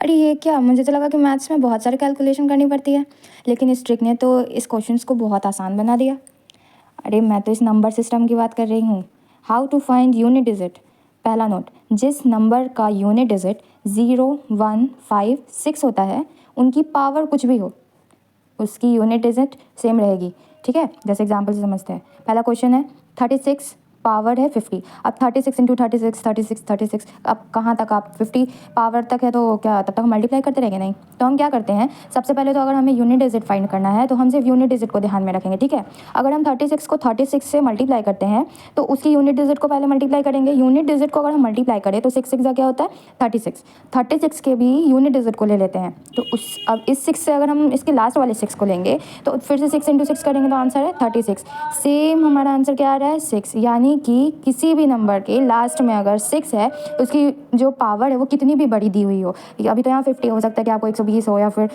अरे ये क्या, मुझे तो लगा कि मैथ्स में बहुत सारी कैलकुलेशन करनी पड़ती है, लेकिन इस ट्रिक ने तो इस क्वेश्चंस को बहुत आसान बना दिया। अरे मैं तो इस नंबर सिस्टम की बात कर रही हूँ। How to find unit digit. पहला नोट, जिस नंबर का यूनिट डिजिट 0, 1, 5, 6 होता है, उनकी पावर कुछ भी हो, उसकी यूनिट डिजिट सेम रहेगी। ठीक है, जैसे एग्जाम्पल से समझते हैं। पहला क्वेश्चन है 36 पावर है 50। अब 36 इंटू 36 36 36, अब कहाँ तक आप 50 पावर तक है तो क्या तब तक हम मल्टीप्लाई करते रहेंगे? नहीं। तो हम क्या करते हैं, सबसे पहले तो अगर हमें यूनिट डिजिट फाइंड करना है तो हम सिर्फ यूनिट डिजिट को ध्यान में रखेंगे। ठीक है, अगर हम 36 को 36 से मल्टीप्लाई करते हैं तो उसकी यूनिट डिजिट को पहले मल्टीप्लाई करेंगे। यूनिट डिजिट को अगर हम मल्टीप्लाई करें तो 6 6 क्या होता है 36। 36 के भी यूनिट डिजिट को ले लेते हैं। तो अब इस 6 से अगर हम इसके लास्ट वाले 6 को लेंगे तो फिर से 6 इंटू 6 करेंगे तो आंसर है 36। सेम हमारा आंसर क्या आ रहा है 6, यानी कि किसी भी नंबर के लास्ट में अगर 6 है उसकी जो पावर है वो कितनी भी बड़ी दी हुई हो, अभी तो यहाँ 50 हो सकता है कि आपको 120 हो या फिर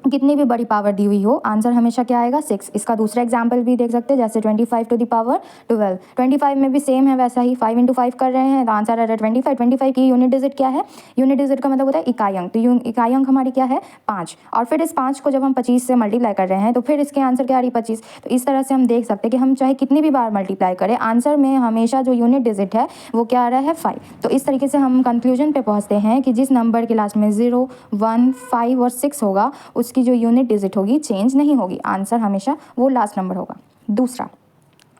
कितनी भी बड़ी पावर दी हुई हो, आंसर हमेशा क्या आएगा 6। इसका दूसरा एग्जाम्पल भी देख सकते हैं, जैसे 25 टू द पावर 12। 25 में भी सेम है वैसा ही, 5 इंटू 5 कर रहे हैं तो आंसर आ रहा है 25। 25 की यूनिट डिजिट क्या है, यूनिट डिजिट का मतलब होता है इकाई अंक, तो इकाई अंक हमारी क्या है 5। और फिर इस 5 को जब हम 25 से मल्टीप्लाई कर रहे हैं तो फिर इसके आंसर क्या आ रही 25। तो इस तरह से हम देख सकते हैं कि हम चाहे कितनी भी बार मल्टीप्लाई करें, आंसर में हमेशा जो यूनिट डिजिट है वो क्या आ रहा है 5। तो इस तरीके से हम कंक्लूजन पे पहुंचते हैं कि जिस नंबर के लास्ट में 0, 1, 5 और 6 होगा उसकी जो यूनिट डिजिट होगी चेंज नहीं होगी, आंसर हमेशा वो लास्ट नंबर होगा। दूसरा,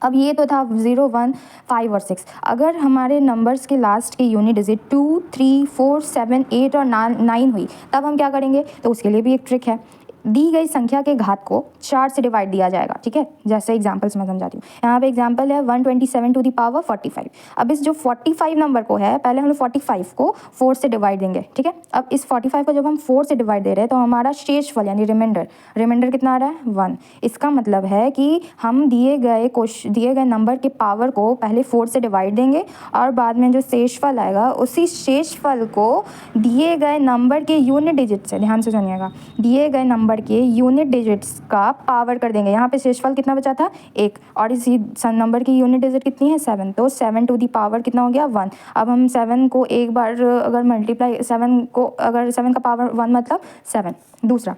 अब ये तो था 0, 1, 5 और 6। अगर हमारे नंबर्स के लास्ट की यूनिट डिजिट 2, 3, 4, 7, 8 और 9 हुई तब हम क्या करेंगे, तो उसके लिए भी एक ट्रिक है। दी गई संख्या के घात को 4 से डिवाइड दिया जाएगा। ठीक है, जैसे एग्जाम्पल्स मैं समझाती हूँ। यहाँ पे एग्जाम्पल है 127 टू द पावर 45। अब इस जो 45 नंबर को है, पहले हम लोग 45 को 4 से डिवाइड देंगे। ठीक है, अब इस 45 को जब हम 4 से डिवाइड दे रहे हैं तो हमारा शेषफल यानी रिमाइंडर कितना आ रहा है 1। इसका मतलब है कि हम दिए गए नंबर के पावर को पहले 4 से डिवाइड देंगे और बाद में जो शेषफल आएगा उसी शेषफल को दिए गए नंबर के यूनिट डिजिट से, ध्यान से सुनिएगा, दिए गए नंबर के यूनिट डिजिट्स का पावर कर देंगे। यहाँ पे शेषफल कितना बचा था 1 और इसी नंबर की यूनिट डिजिट कितनी है 7, तो 7 टू दी पावर कितना हो गया 1। अब हम 7 को एक बार अगर मल्टीप्लाई 7 का पावर 1 मतलब 7। दूसरा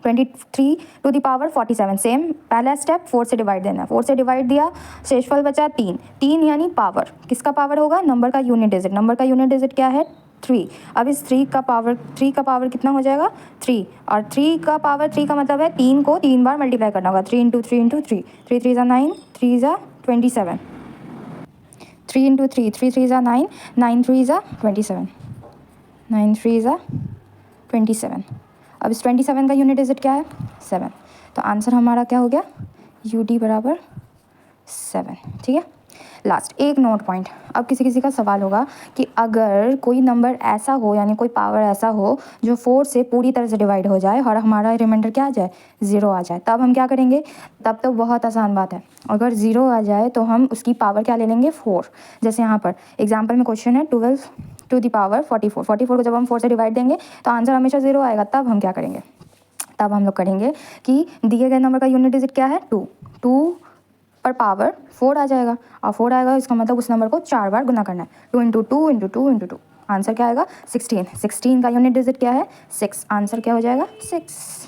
23 टू दी पावर 47, सेम पहला स्टेप 4 से डिवाइड देना, 4 से डिवाइड दिया, शेषफल बचा 3 यानी पावर, किसका पावर होगा नंबर का यूनिट डिजिट क्या है 3। अब इस 3 का पावर कितना हो जाएगा 3, और 3 का पावर 3 का मतलब है 3 को 3 बार मल्टीप्लाई करना होगा, 3 इंटू 3 इंटू 3, 3 3 9, 3 27, 3 इंटू 3, 3 3 9, 9 3 27, 9 3 27। अब इस 27 का यूनिट डिजिट क्या है 7, तो आंसर हमारा क्या हो गया UD बराबर 7। ठीक है, लास्ट एक नोट पॉइंट। अब किसी का सवाल होगा कि अगर कोई नंबर ऐसा हो यानी कोई पावर ऐसा हो जो 4 से पूरी तरह से डिवाइड हो जाए और हमारा रिमाइंडर क्या आ जाए 0 आ जाए, तब हम क्या करेंगे? तब तो बहुत आसान बात है, अगर 0 आ जाए तो हम उसकी पावर क्या ले लेंगे 4। जैसे यहाँ पर एग्जाम्पल में क्वेश्चन है 12 टू दी पावर 44। 44 को जब हम 4 से डिवाइड देंगे तो आंसर हमेशा 0 आएगा। तब हम क्या करेंगे, तब हम लोग करेंगे कि दिए गए नंबर का यूनिट डिजिट क्या है 2 पर पावर 4 आ जाएगा, और 4 आएगा इसका मतलब उस नंबर को 4 बार गुना करना है, 2 इंटू 2 इंटू 2 इंटू 2, आंसर क्या आएगा 16। 16 का यूनिट डिजिट क्या है 6, आंसर क्या हो जाएगा 6।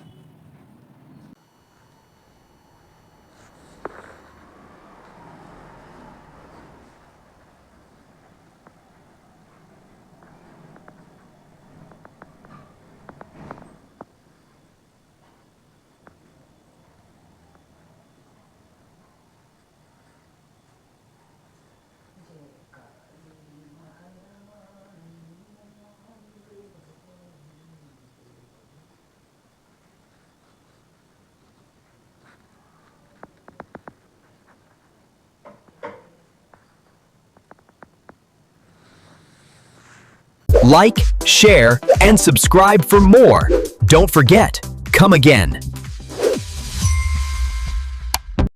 Like, share, and subscribe for more. Don't forget, come again.